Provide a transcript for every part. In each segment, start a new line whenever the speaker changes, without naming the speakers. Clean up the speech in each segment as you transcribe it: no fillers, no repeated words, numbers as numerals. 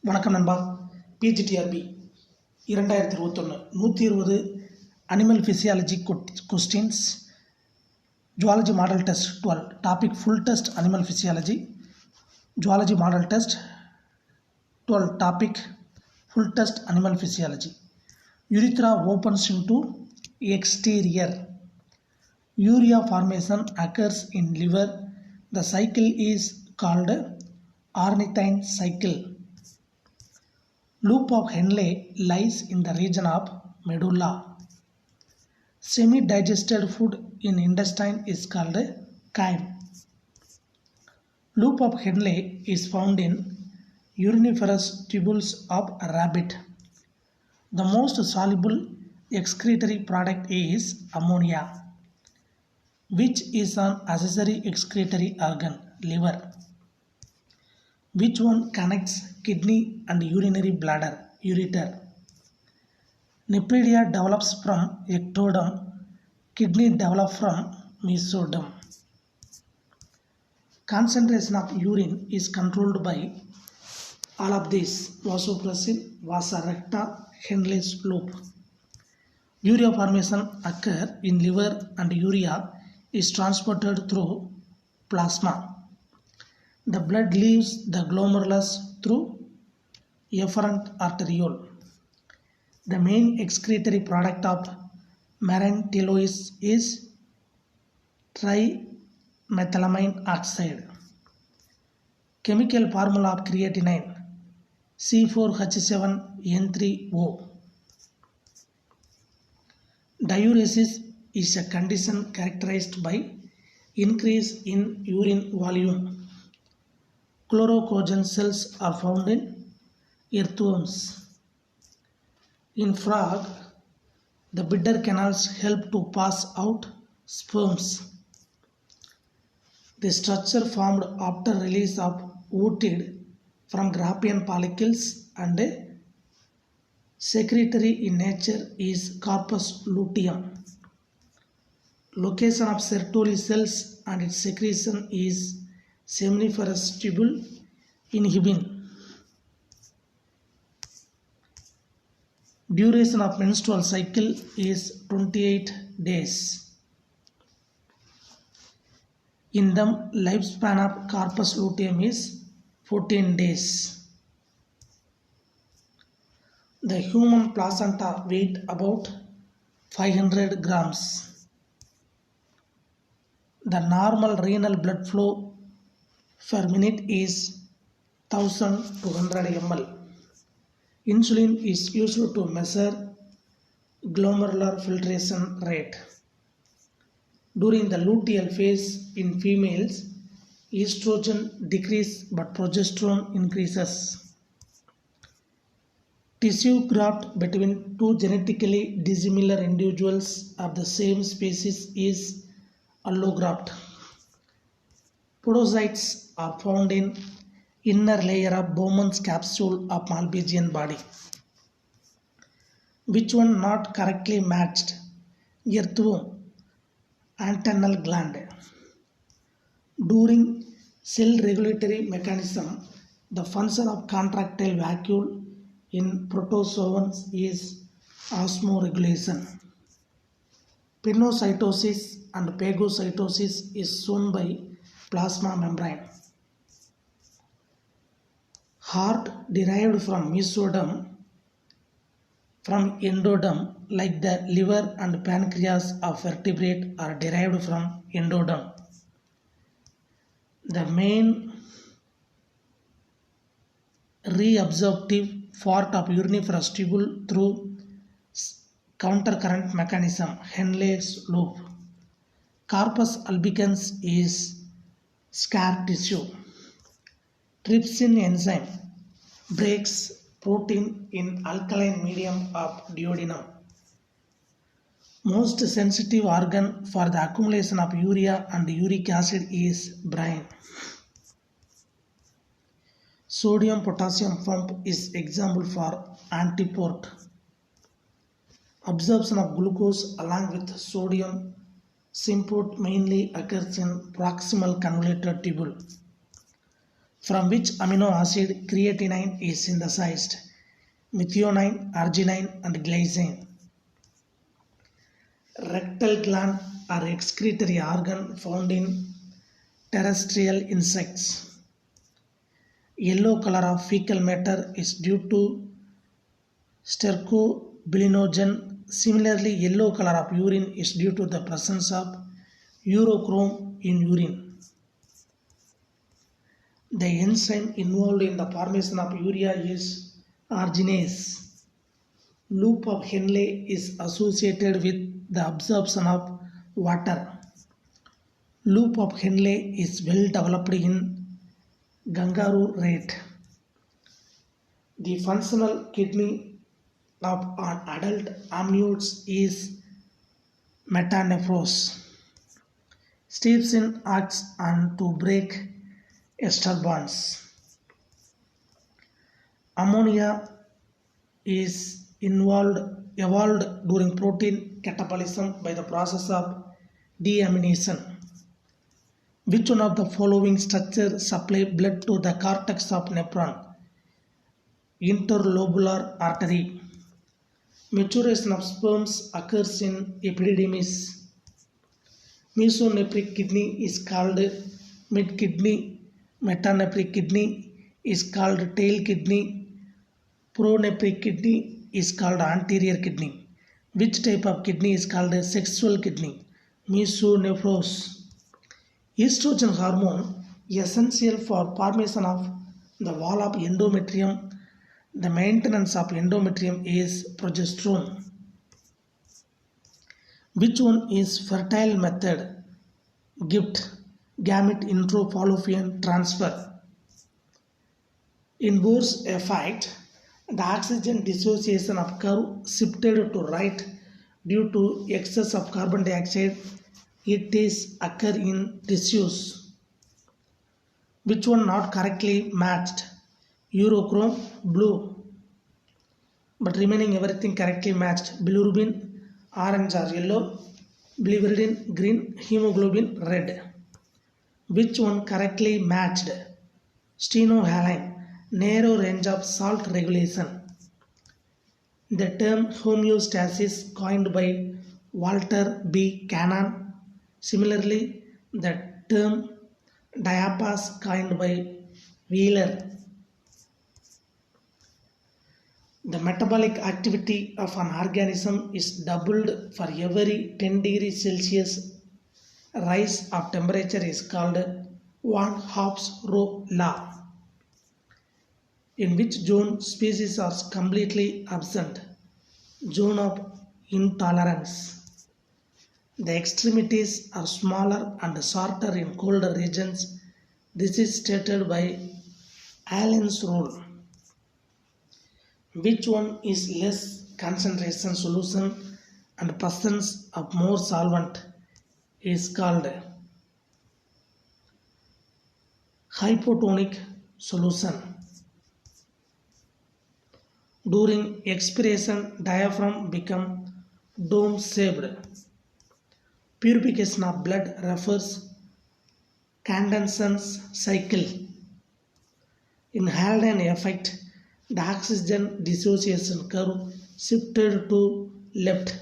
வணக்கம் நண்பா. PG TRB 2021 120 animal physiology questions. Zoology model test 12. Topic full test animal physiology. Zoology model test 12. Topic full test animal physiology. Urethra opens into exterior. Urea formation occurs in liver. The cycle is called ornithine cycle. Loop of Henle lies in the region of medulla. Semi-digested food in intestine is called chyme. Loop of Henle is found in uriniferous tubules of rabbit. The most soluble excretory product is ammonia, which is an accessory excretory organ, liver. Which one connects kidney and urinary bladder, ureter? Nepidia develops from ectoderm, kidney develop from mesoderm. Concentration of urine is controlled by all of these: vasopressin, vasa recta, Henle's loop. Urea formation occur in liver and urea is transported through plasma. The blood leaves the glomerulus through efferent arteriole. The main excretory product of marine teloids is trimethylamine oxide. Chemical formula of creatinine C4H7N3O. Diuresis is a condition characterized by increase in urine volume. Chlorocogen cells are found in earthworms. In frog, the bidder canals help to pass out sperms. The structure formed after release of otid from Graafian follicles and secretory in nature is corpus luteum. Location of Sertoli cells and its secretion is seminiferous tubule inhibin. Duration of menstrual cycle is 28 days. In them, lifespan of corpus luteum is 14 days. The human placenta weight about 500 grams. The normal renal blood flow per minute is 1200 ml. Insulin is used to measure glomerular filtration rate. During the luteal phase in females, estrogen decreases but progesterone increases. Tissue graft between two genetically dissimilar individuals of the same species is allograft. Podocytes are found in inner layer of Bowman's capsule of Malpighian body. Which one not correctly matched? Earthworm, antennal gland. During cell regulatory mechanism, the function of contractile vacuole in protozoans is osmoregulation. Pinocytosis and phagocytosis is shown by plasma membrane. Heart derived from mesoderm from endoderm, like the liver and pancreas of vertebrate are derived from endoderm. The main reabsorptive part of uriniferous tubule through countercurrent mechanism, Henle's loop. Corpus albicans is scar tissue. Trypsin enzyme breaks protein in alkaline medium of duodenum. Most sensitive organ for the accumulation of urea and uric acid is brain. Sodium potassium pump is example for antiport. Absorption of glucose along with sodium symport mainly occurs in proximal convoluted tubule. from which amino acid creatinine is synthesized, methionine, arginine and glycine. Rectal gland are excretory organ found in terrestrial insects. Yellow color of fecal matter is due to stercobilinogen. Similarly, yellow color of urine is due to the presence of urochrome in urine. The enzyme involved in the formation of urea is arginase. Loop of Henle is associated with the absorption of water. Loop of Henle is well developed in kangaroo rat. The functional kidney of an adult amniotes is metanephros. Stepsin acts on to break ester bonds. Ammonia is evolved during protein catabolism by the process of deamination. Which one of the following structures supply blood to the cortex of nephron? Interlobular artery. Maturation of sperms occurs in epididymis. Mesonephric kidney is called mid kidney. Metanephric kidney is called tail kidney. Pronephric kidney is called anterior kidney. Which type of kidney is called a sexual kidney? Mesonephros. Estrogen hormone essential for formation of the wall of endometrium. The maintenance of endometrium is progesterone. Which one is fertile method? Gift, gamete intro-fallopian transfer. In Bohr's effect, the oxygen dissociation of curve shifted to right due to excess of carbon dioxide. It is occur in tissues. Which one not correctly matched? Urochrome, blue. But remaining everything correctly matched. Bilirubin, orange or yellow. Biliverdin, green. Hemoglobin, red. Which one correctly matched? Stenohaline, narrow range of salt regulation. The term homeostasis coined by Walter B. Cannon. Similarly, the term diapause coined by Wheeler. The metabolic activity of an organism is doubled for every 10 degrees Celsius rise of temperature is called Van Hoff's law. In which zone species are completely absent? Zone of intolerance. The extremities are smaller and shorter in colder regions. This is stated by Allen's rule. Which one is less concentration solution and presence of more solvent is called hypotonic solution. During expiration, diaphragm become dome shaped. Purification of blood refers Candanson's cycle. In Haldane effect, the oxygen dissociation curve shifted to left.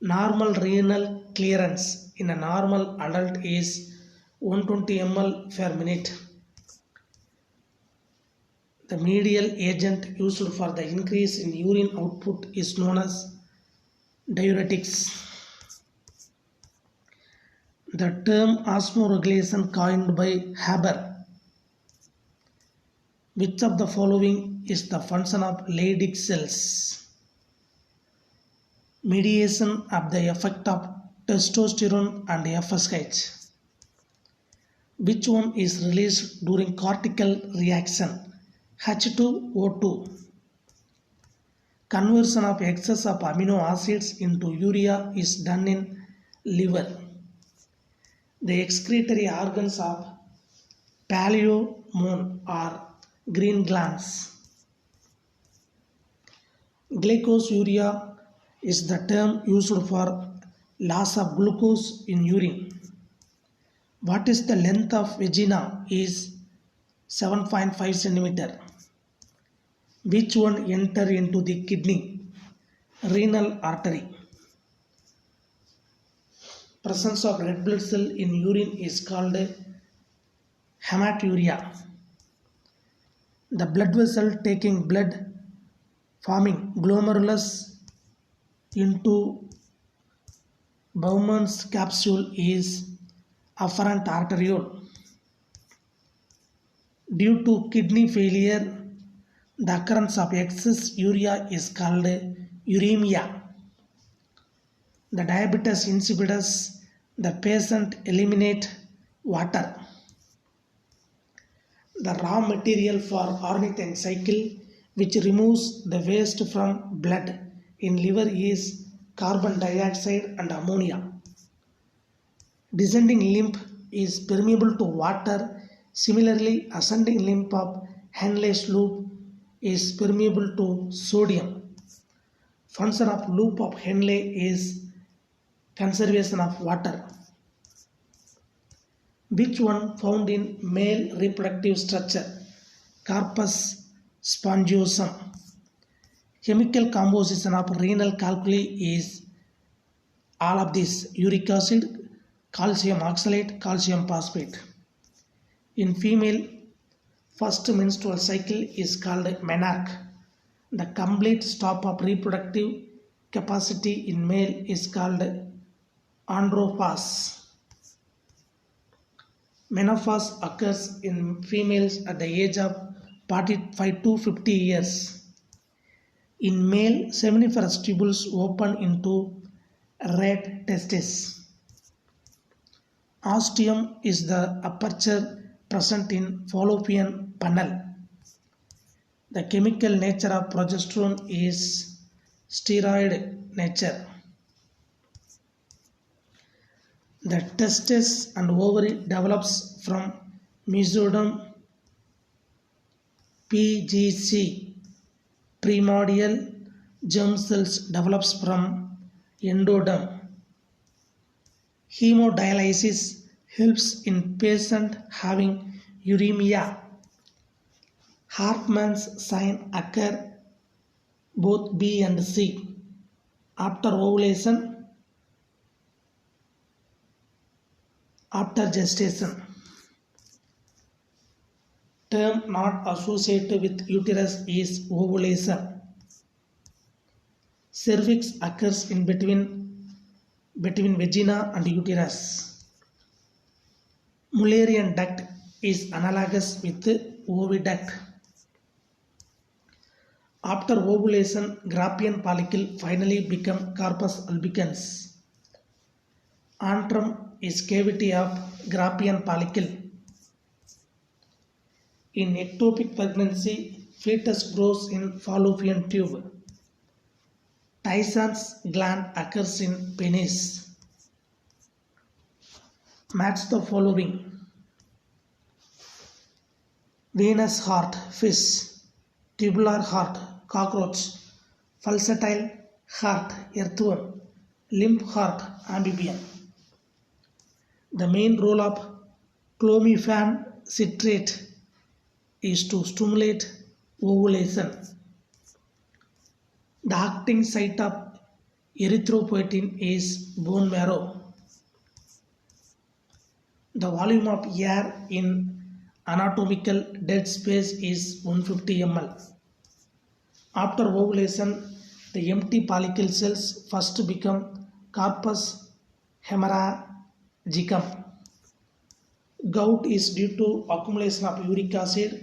Normal renal clearance in a normal adult is 120 ml per minute. The medial agent used for the increase in urine output is known as diuretics. The term osmoregulation coined by Haber. Which of the following is the function of Leydig cells? Mediation of the effect of testosterone and FSH. Which one is released during cortical reaction? H2O2. Conversion of excess of amino acids into urea is done in liver. The excretory organs of paleomon are green glands. Glycosuria is the term used for loss of glucose in urine. What is the length of vagina is 7.5 centimeter. Which one enter into the kidney? Renal artery. Presence of red blood cell in urine is called hematuria. The blood vessel taking blood forming glomerulus into Bowman's capsule is afferent arteriole. Due to kidney failure, the occurrence of excess urea is called uremia. The diabetes insipidus, the patient eliminate water. The raw material for ornithine cycle, which removes the waste from blood in liver, is carbon dioxide and ammonia. Descending lymph is permeable to water. Similarly, ascending lymph of Henle's loop is permeable to sodium. Function of loop of Henle is conservation of water. Which one found in male reproductive structure? Corpus spongiosum. Chemical composition of renal calculi is all of this: uric acid, calcium oxalate, calcium phosphate. In female, first menstrual cycle is called menarche. The complete stop of reproductive capacity in male is called andropause. Menopause occurs in females at the age of 45 to 50 years. In male, seminiferous tubules open into red testes. Ostium is the aperture present in fallopian funnel. The chemical nature of progesterone is steroid nature. The testes and ovary develops from mesoderm. PGC, primordial germ cells, develops from endoderm. Hemodialysis helps in patient having uremia. Hartmann's sign occur both B and C after ovulation, after gestation. Term not associated with uterus is ovulation. Cervix occurs in between vagina and uterus. Mullerian duct is analogous with oviduct. After ovulation, Graafian follicle finally become corpus albicans. Antrum is cavity of Graafian follicle. In ectopic pregnancy, fetus grows in fallopian tube. Tyson's gland occurs in penis. Match the following: venous heart, fish; tubular heart, cockroach; pulsatile heart, earthworm; lymph heart, amphibian. The main role of clomiphene citrate is to stimulate ovulation. The acting site of erythropoietin is bone marrow. The volume of air in anatomical dead space is 150 ml. After ovulation, the empty follicle cells first become corpus hemorrhagicum. Gout is due to accumulation of uric acid.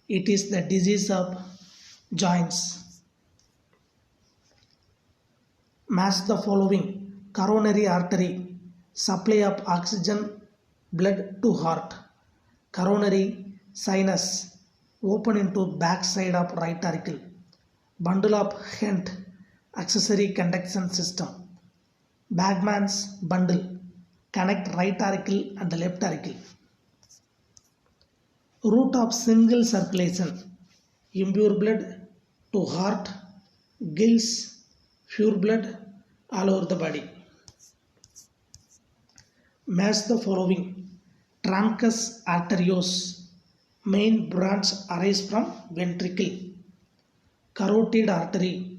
It is the disease of joints. Match the following: coronary artery, supply of oxygen blood to heart. Coronary sinus, open into back side of right auricle. Bundle of Henle, accessory conduction system. Bagman's bundle, connect right auricle and the left auricle. Route of single circulation, impure blood to heart, gills, pure blood all over the body. Match the following: truncus arterios, Main branch arise from ventricle. Carotid artery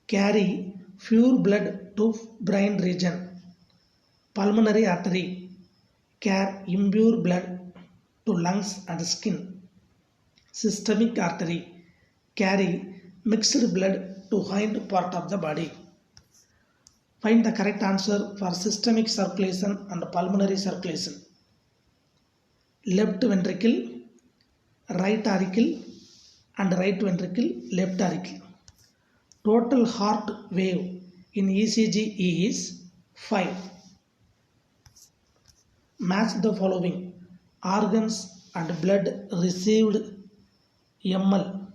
carry pure blood to brain region. Pulmonary artery carry impure blood to lungs and skin. Systemic artery carry mixed blood to hind part of the body. Find the correct answer for systemic circulation and pulmonary circulation. Left ventricle, right auricle and right ventricle, left auricle. Total heart wave in ECG is 5. Match the following organs and blood received ml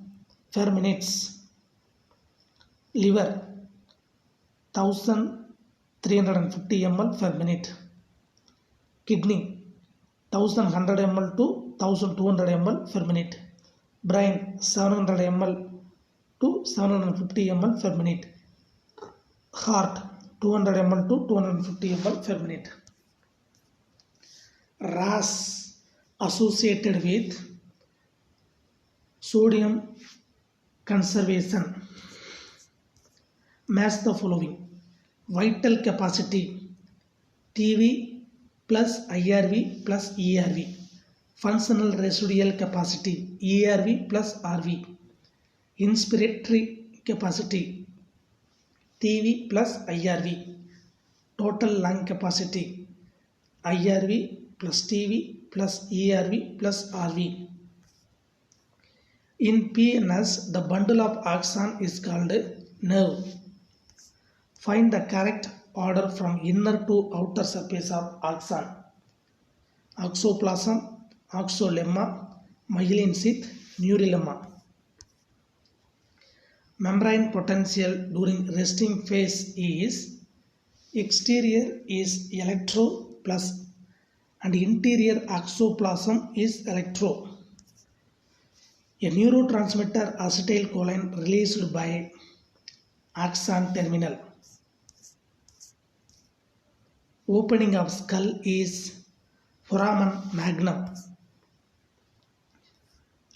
per minutes. Liver 1350 ml per minute. Kidney 1100 ml to 1200 ml per minute. Brain 700 ml to 750 ml per minute. Heart 200 ml to 250 ml per minute. RAS associated with sodium conservation. Match the following vital capacity TV plus IRV plus ERV. Functional residual capacity ERV plus RV. Inspiratory capacity TV plus IRV. Total lung capacity IRV plus TV plus ERV plus RV. In PNS, the bundle of axon is called nerve. Find the correct order from inner to outer surface of axon. Axoplasm, axolemma, myelin sheath, neurolemma. Membrane potential during resting phase is exterior is electro plus and interior axoplasm is electro. A neurotransmitter acetylcholine released by axon terminal. Opening of skull is foramen magnum.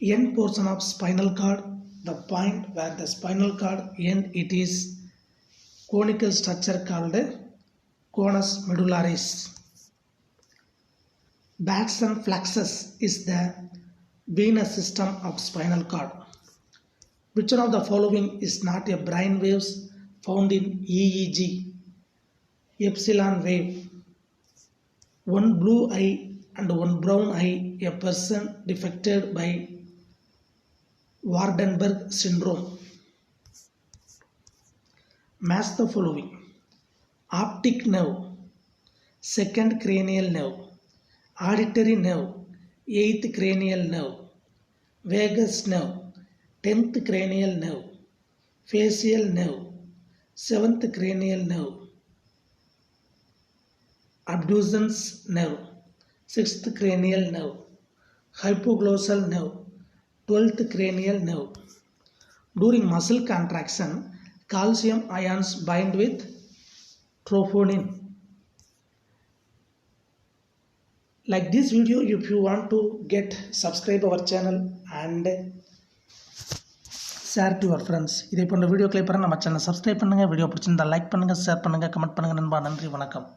End portion of spinal cord, the point where the spinal cord end, it is conical structure called conus medullaris. Batson flexus is the venous system of spinal cord. Which one of the following is not a brain waves found in EEG? Epsilon wave. One blue eye and one brown eye, a person defected by Waardenburg syndrome. Match the following optic nerve, second cranial nerve, auditory nerve, 8th cranial nerve, vagus nerve, 10th cranial nerve, facial nerve, 7th cranial nerve, abducens nerve, 6th cranial nerve, hypoglossal nerve, 12th cranial nerve. During muscle contraction, calcium ions bind with troponin. Like this video, if you want to get, subscribe our channel and share to your friends. இதே போன்ற வீடியோக்களை பெற நம்ம சேனலை subscribe பண்ணுங்க. Video பிடிச்சிருந்தா like பண்ணுங்க, share பண்ணுங்க, கமெண்ட் பண்ணுங்க நண்பா. நன்றி, வணக்கம்.